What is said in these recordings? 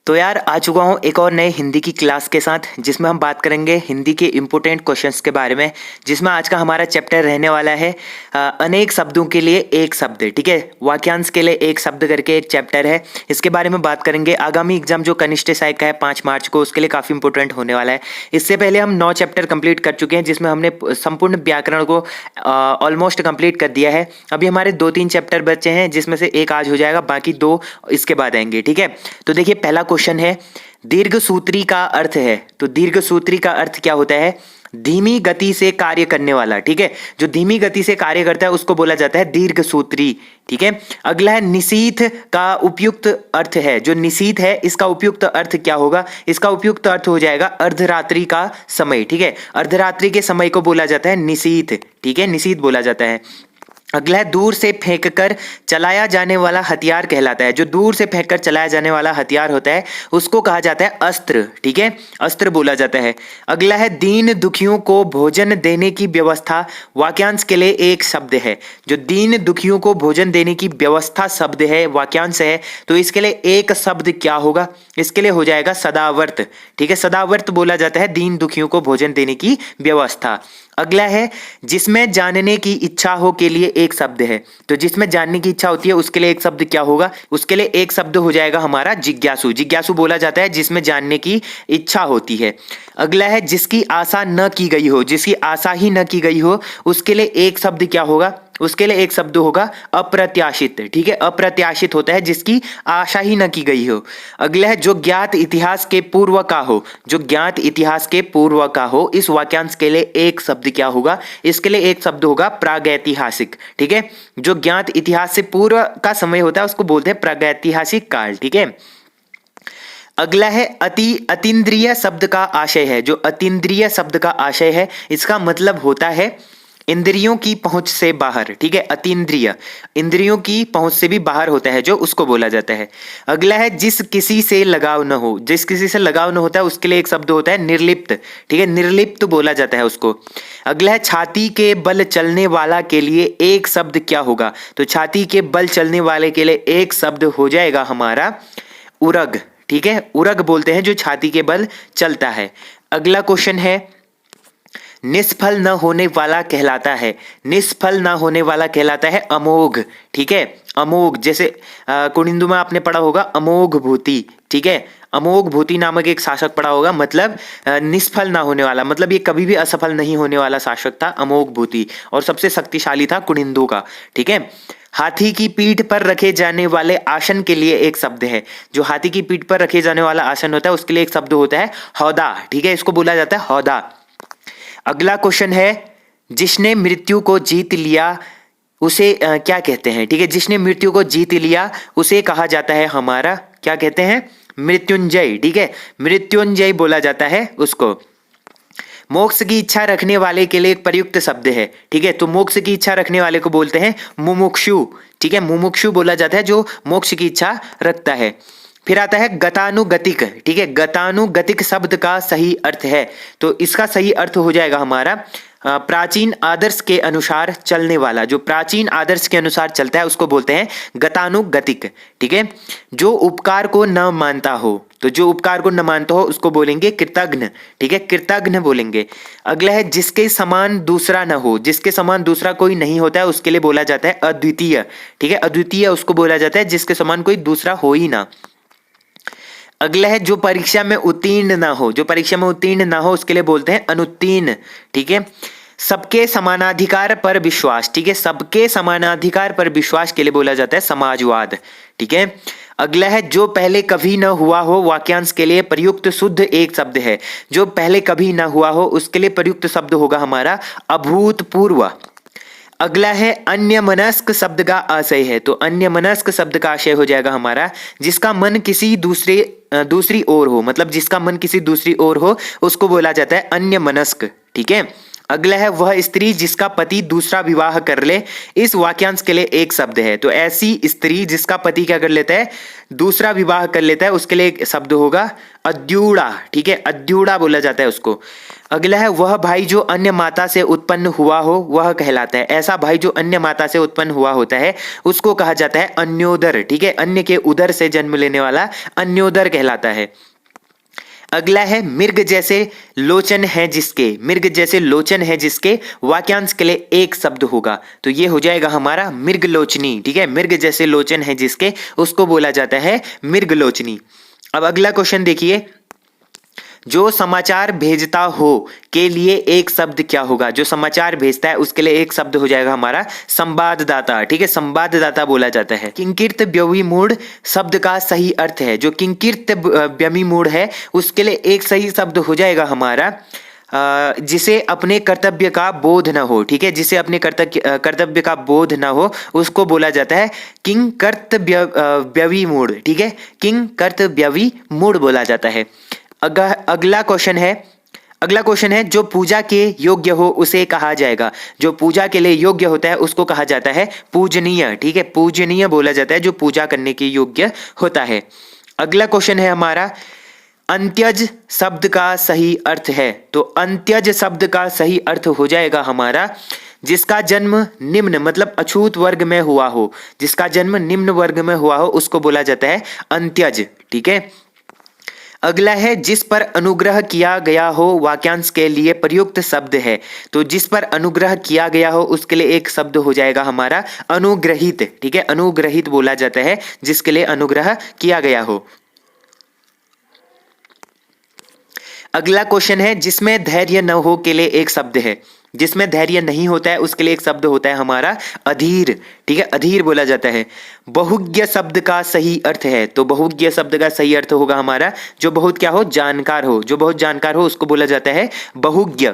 तो यार आ चुका हूँ एक और नए हिंदी की क्लास के साथ, जिसमें हम बात करेंगे हिंदी के इम्पोर्टेंट क्वेश्चंस के बारे में। जिसमें आज का हमारा चैप्टर रहने वाला है अनेक शब्दों के लिए एक शब्द। ठीक है, वाक्यांश के लिए एक शब्द करके एक चैप्टर है, इसके बारे में बात करेंगे। आगामी एग्जाम जो कनिष्ठ सहायक का है 5 मार्च को, उसके लिए काफ़ी इंपॉर्टेंट होने वाला है। इससे पहले हम 9 चैप्टर कंप्लीट कर चुके हैं, जिसमें हमने संपूर्ण व्याकरण को ऑलमोस्ट कंप्लीट कर दिया है। अभी हमारे 2-3 चैप्टर बचे हैं, जिसमें से एक आज हो जाएगा, बाकी 2 इसके बाद आएंगे। ठीक है, तो देखिए पहला क्वेश्चन है, दीर्घ सूत्री का अर्थ है। तो दीर्घ सूत्री का अर्थ क्या होता है? धीमी गति से कार्य करने वाला। ठीक है, जो धीमी गति से कार्य करता है उसको बोला जाता है दीर्घ सूत्री। ठीक है, अगला है निशीथ का उपयुक्त अर्थ है। जो निशीथ है इसका उपयुक्त अर्थ क्या होगा? इसका उपयुक्त अर्थ हो जाएगा अर्धरात्रि का समय। ठीक है, अर्धरात्रि के समय को बोला जाता है निशीथ। ठीक है, निशीथ बोला जाता है। अगला है दूर से फेंककर चलाया जाने वाला हथियार कहलाता है। जो दूर से फेंककर चलाया जाने वाला हथियार होता है उसको कहा जाता है अस्त्र। ठीक है, अस्त्र बोला जाता है। अगला है दीन दुखियों को भोजन देने की व्यवस्था वाक्यांश के लिए एक शब्द है। जो दीन दुखियों को भोजन देने की व्यवस्था शब्द है, वाक्यांश है, तो इसके लिए एक शब्द क्या होगा? इसके लिए हो जाएगा सदावर्त। ठीक है, सदावर्त बोला जाता है दीन दुखियों को भोजन देने की व्यवस्था। अगला है जिसमें जानने की इच्छा हो के लिए एक शब्द है। तो जिसमें जानने की इच्छा होती है उसके लिए एक शब्द क्या होगा? उसके लिए एक शब्द हो जाएगा हमारा जिज्ञासु। जिज्ञासु बोला जाता है जिसमें जानने की इच्छा होती है। अगला है जिसकी आशा न की गई हो। जिसकी आशा ही न की गई हो उसके लिए एक शब्द क्या होगा? उसके लिए एक शब्द होगा अप्रत्याशित। ठीक है, अप्रत्याशित होता है जिसकी आशा ही न की गई हो। अगला है जो ज्ञात इतिहास के पूर्व का हो। जो ज्ञात इतिहास के पूर्व का हो, इस वाक्यांश के लिए एक शब्द क्या होगा? इसके लिए एक शब्द होगा प्रागैतिहासिक। ठीक है, जो ज्ञात इतिहास से पूर्व का समय होता है उसको बोलते हैं प्रागैतिहासिक काल। ठीक है, अगला है अतीन्द्रिय शब्द का आशय है। जो अतीन्द्रिय शब्द का आशय है इसका मतलब होता है इंद्रियों की पहुंच से बाहर। ठीक है, अतीन्द्रिय इंद्रियों की पहुंच से भी बाहर होता है, जो उसको बोला जाता है। अगला है जिस किसी से लगाव न हो। जिस किसी से लगाव न होता है उसके लिए एक शब्द होता है निर्लिप्त। ठीक है, निर्लिप्त बोला जाता है उसको। अगला है छाती के बल चलने वाला के लिए एक शब्द क्या होगा? तो छाती के बल चलने वाले के लिए एक शब्द हो जाएगा हमारा उरग। ठीक है, उरग बोलते हैं जो छाती के बल चलता है। अगला क्वेश्चन है निष्फल न होने वाला कहलाता है। निष्फल न होने वाला कहलाता है अमोघ। ठीक है, अमोघ, जैसे कुनिंदु में आपने पढ़ा होगा अमोघ भूति। ठीक है, अमोघ भूति नामक एक शासक पढ़ा होगा, मतलब निष्फल ना होने वाला, मतलब ये कभी भी असफल नहीं होने वाला शासक था अमोघ भूति, और सबसे शक्तिशाली था कुनिंदु का। ठीक है, हाथी की पीठ पर रखे जाने वाले आसन के लिए एक शब्द है। जो हाथी की पीठ पर रखे जाने वाला आसन होता है उसके लिए एक शब्द होता है हौदा। ठीक है, इसको बोला जाता है हौदा। अगला क्वेश्चन है जिसने मृत्यु को जीत लिया उसे क्या कहते हैं? ठीक है, जिसने मृत्यु को जीत लिया उसे कहा जाता है हमारा, क्या कहते हैं? मृत्युंजय। ठीक है, मृत्युंजय बोला जाता है उसको। मोक्ष की इच्छा रखने वाले के लिए एक प्रयुक्त शब्द है। ठीक है, तो मोक्ष की इच्छा रखने वाले को बोलते हैं मुमुक्षु। ठीक है, मुमुक्षु बोला जाता है जो मोक्ष की इच्छा रखता है। फिर आता है गतानुगतिक। ठीक है, गतानुगतिक शब्द का सही अर्थ है, तो इसका सही अर्थ हो जाएगा हमारा प्राचीन आदर्श के अनुसार चलने वाला। जो प्राचीन आदर्श के अनुसार चलता है उसको बोलते हैं गतानुगतिक। ठीक है, जो उपकार को न मानता हो। तो जो उपकार को न मानता हो उसको बोलेंगे कृतघ्न। ठीक है, कृतघ्न बोलेंगे। अगला है जिसके समान दूसरा न हो। जिसके समान दूसरा कोई नहीं होता है उसके लिए बोला जाता है अद्वितीय। ठीक है, अद्वितीय उसको बोला जाता है जिसके समान कोई दूसरा हो ही ना। अगला है जो परीक्षा में उत्तीर्ण ना हो। जो परीक्षा में उत्तीर्ण ना हो उसके लिए बोलते हैं अनुत्तीर्ण। ठीक है, सबके समानाधिकार पर विश्वास। ठीक है, सबके समानाधिकार पर विश्वास के लिए बोला जाता है समाजवाद। ठीक है, अगला है जो पहले कभी न हुआ हो वाक्यांश के लिए प्रयुक्त शुद्ध एक शब्द है। जो पहले कभी न हुआ हो उसके लिए प्रयुक्त शब्द होगा हमारा अभूतपूर्व। अगला है अन्यमनस्क शब्द का आशय है। तो अन्यमनस्क शब्द का आशय हो जाएगा हमारा जिसका मन किसी दूसरी ओर हो, मतलब जिसका मन किसी दूसरी ओर हो उसको बोला जाता है अन्यमनस्क। ठीक है, अगला है वह स्त्री जिसका पति दूसरा विवाह कर ले। इस वाक्यांश के लिए एक शब्द है, तो ऐसी स्त्री जिसका पति क्या कर लेता है, दूसरा विवाह कर लेता है, उसके लिए एक शब्द होगा अद्यूड़ा। ठीक है, अद्यूड़ा बोला जाता है उसको। अगला है वह भाई जो अन्य माता से उत्पन्न हुआ हो वह कहलाता है। ऐसा भाई जो अन्य माता से उत्पन्न हुआ होता है उसको कहा जाता है अन्योदर। ठीक है, अन्य के उदर से जन्म लेने वाला अन्योदर कहलाता है। अगला है मृग जैसे लोचन है जिसके। मृग जैसे लोचन है जिसके वाक्यांश के लिए एक शब्द होगा, तो ये हो जाएगा हमारा मृगलोचनी। ठीक है, मृग जैसे लोचन है जिसके, उसको बोला जाता है मृगलोचनी। अब अगला क्वेश्चन देखिए, जो समाचार भेजता हो के लिए एक शब्द क्या होगा। जो समाचार भेजता है उसके लिए एक शब्द हो जाएगा हमारा संवाददाता। ठीक है, संवाददाता बोला जाता है। किंकिर्त व्यविमूढ़ शब्द का सही अर्थ है। जो किंकिर्त व्यविमूढ़ है उसके लिए एक सही शब्द हो जाएगा हमारा जिसे अपने कर्तव्य का बोध न हो। ठीक है, जिसे अपने कर्तव्य का बोध न हो उसको बोला जाता है किंग कर्तव्यविमूढ़। ठीक है, किंग कर्तव्यविमूढ़ बोला जाता है। अगला क्वेश्चन है जो पूजा के योग्य हो उसे कहा जाएगा। जो पूजा के लिए योग्य होता है उसको कहा जाता है पूजनीय। ठीक है, पूजनीय बोला जाता है जो पूजा करने के योग्य होता है। अगला क्वेश्चन है हमारा अंत्यज शब्द का सही अर्थ है। तो अंत्यज शब्द का सही अर्थ हो जाएगा हमारा जिसका जन्म निम्न मतलब अछूत वर्ग में हुआ हो। जिसका जन्म निम्न वर्ग में हुआ हो उसको बोला जाता है अंत्यज। ठीक है, अगला है जिस पर अनुग्रह किया गया हो वाक्यांश के लिए प्रयुक्त शब्द है। तो जिस पर अनुग्रह किया गया हो उसके लिए एक शब्द हो जाएगा हमारा अनुग्रहित। ठीक है, अनुग्रहित बोला जाता है जिसके लिए अनुग्रह किया गया हो। अगला क्वेश्चन है जिसमें धैर्य न हो के लिए एक शब्द है। जिसमें धैर्य नहीं होता है उसके लिए एक शब्द होता है हमारा अधीर। ठीक है, अधीर बोला जाता है। बहुज्ञ शब्द का सही अर्थ है। तो बहुज्ञ शब्द का सही अर्थ होगा हमारा जो बहुत क्या हो, जानकार हो। जो बहुत जानकार हो उसको बोला जाता है बहुज्ञ।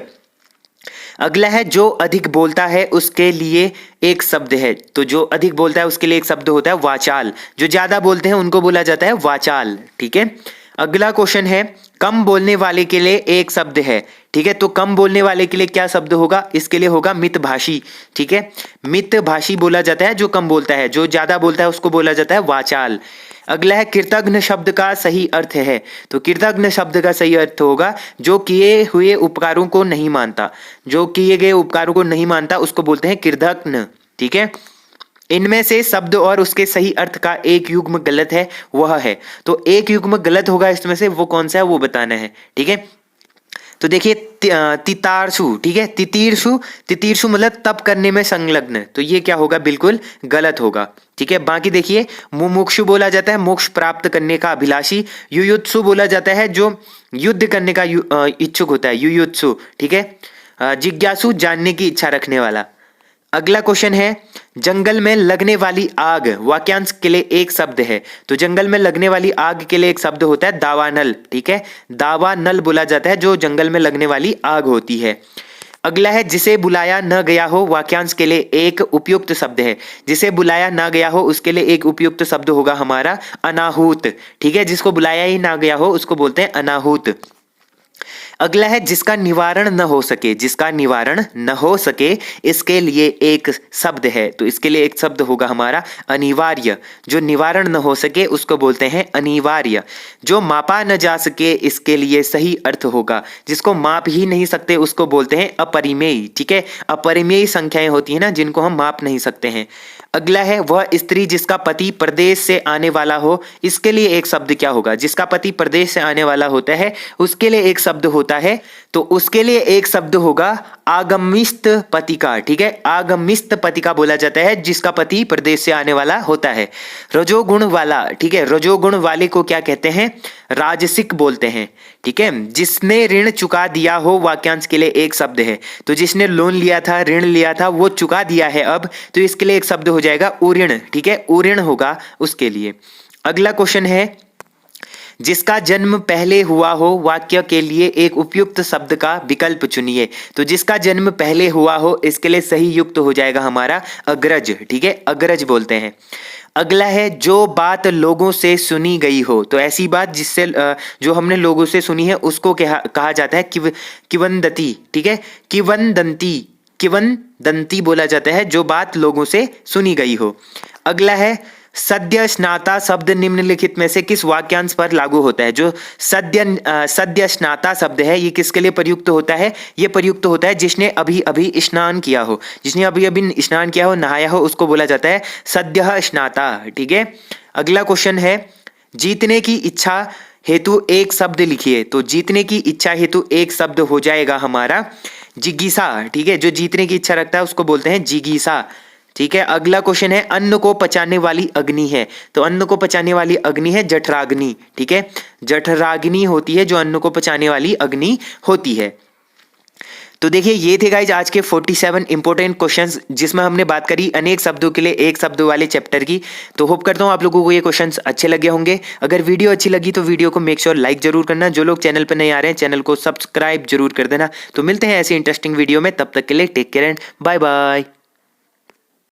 अगला है जो अधिक बोलता है उसके लिए एक शब्द है। तो जो अधिक बोलता है उसके लिए एक शब्द होता है वाचाल। जो ज्यादा बोलते हैं उनको बोला जाता है वाचाल। ठीक है, अगला क्वेश्चन है कम बोलने वाले के लिए एक शब्द है। ठीक है, तो कम बोलने वाले के लिए क्या शब्द होगा, इसके लिए होगा मितभाषी। ठीक है, मितभाषी बोला जाता है जो कम बोलता है। जो ज्यादा बोलता है उसको बोला जाता है वाचाल। अगला है कृतघ्न शब्द का सही अर्थ है। तो कृतघ्न शब्द का सही अर्थ होगा जो किए हुए उपकारों को नहीं मानता। जो किए गए उपकारों को नहीं मानता उसको बोलते हैं कृतघ्न। ठीक है, इनमें से शब्द और उसके सही अर्थ का एक युग्म गलत है वह है। तो एक युग्म गलत होगा इसमें से, वो कौन सा है वो बताना है। ठीक है, तो देखिए तितारसु। ठीक है, तितीर्षु। तितीर्षु मतलब तप करने में संलग्न, तो ये क्या होगा, बिल्कुल गलत होगा। ठीक है, बाकी देखिए मुमुक्षु बोला जाता है मोक्ष प्राप्त करने का अभिलाषी। युयुत्सु बोला जाता है जो युद्ध करने का इच्छुक होता है, युयुत्सु। ठीक है, जिज्ञासु जानने की इच्छा रखने वाला। अगला क्वेश्चन है जंगल में लगने वाली आग वाक्यांश के लिए एक शब्द है। तो जंगल में लगने वाली आग के लिए एक शब्द होता है दावानल। ठीक है, दावानल बोला जाता है जो जंगल में लगने वाली आग होती है। अगला है जिसे बुलाया न गया हो वाक्यांश के लिए एक उपयुक्त शब्द है। जिसे बुलाया ना गया हो उसके लिए एक उपयुक्त शब्द होगा हमारा अनाहूत। ठीक है, जिसको बुलाया ही ना गया हो उसको बोलते हैं अनाहूत। अगला है जिसका निवारण न हो सके। जिसका निवारण न हो सके इसके लिए एक शब्द है। तो इसके लिए एक शब्द होगा हमारा अनिवार्य। जो निवारण न हो सके उसको बोलते हैं अनिवार्य। जो मापा न जा सके इसके लिए सही अर्थ होगा जिसको माप ही नहीं सकते उसको बोलते हैं अपरिमेय। ठीक है, अपरिमेय संख्याएं होती है ना जिनको हम माप नहीं सकते हैं। अगला है वह स्त्री जिसका पति प्रदेश से आने वाला हो, इसके लिए एक शब्द क्या होगा। जिसका पति प्रदेश से आने वाला होता है उसके लिए एक शब्द होता है, तो उसके लिए एक शब्द होगा आगमिस्त पतिका। ठीक है, आगमिस्त पतिका बोला जाता है जिसका पति प्रदेश से आने वाला होता है। रजोगुण वाला। ठीक है, रजोगुण वाले को क्या कहते हैं, राजसिक बोलते हैं। ठीक है, जिसने ऋण चुका दिया हो वाक्यांश के लिए एक शब्द है। तो जिसने लोन लिया था, ऋण लिया था, वो चुका दिया है अब, तो इसके लिए एक शब्द हो जाएगा उऋण। ठीक है, उऋण होगा उसके लिए। अगला क्वेश्चन है जिसका जन्म पहले हुआ हो वाक्य के लिए एक उपयुक्त शब्द का विकल्प चुनिए। तो जिसका जन्म पहले हुआ हो इसके लिए सही युक्त हो जाएगा हमारा अग्रज। ठीक है, अग्रज बोलते हैं। अगला है जो बात लोगों से सुनी गई हो, तो ऐसी बात जिससे जो हमने लोगों से सुनी है उसको कहा जाता है किवंदती, ठीक है, किवंदंती बोला जाता है जो बात लोगों से सुनी गई हो। अगला है सद्य स्नाता शब्द निम्नलिखित में से किस वाक्यांश पर लागू होता है। जो सद्य स्नाता शब्द है ये किसके लिए प्रयुक्त होता है, ये प्रयुक्त होता है जिसने अभी अभी स्नान किया हो, जिसने अभी अभी स्नान किया हो, नहाया हो, उसको बोला जाता है सद्य स्नाता, ठीक है। अगला क्वेश्चन है जीतने की इच्छा हेतु एक शब्द लिखिए, तो जीतने की इच्छा हेतु एक शब्द हो जाएगा हमारा जिज्ञासा, ठीक है। जो जीतने की इच्छा रखता है उसको बोलते हैं जिज्ञासा, ठीक है। अगला क्वेश्चन है अन्न को पचाने वाली अग्नि है, तो अन्न को पचाने वाली अग्नि है जठराग्नि, ठीक है। जठराग्नि होती है जो अन्न को पचाने वाली अग्नि होती है। तो देखिए ये थे गाइज आज के 47 इंपॉर्टेंट क्वेश्चंस जिसमें हमने बात करी अनेक शब्दों के लिए एक शब्द वाले चैप्टर की। तो होप करता हूँ आप लोगों को ये क्वेश्चंस अच्छे लगे होंगे। अगर वीडियो अच्छी लगी तो वीडियो को मेक श्योर लाइक जरूर करना। जो लोग चैनल पर नहीं आ रहे हैं चैनल को सब्सक्राइब जरूर कर देना। तो मिलते हैं ऐसी इंटरेस्टिंग वीडियो में, तब तक के लिए take care and bye bye.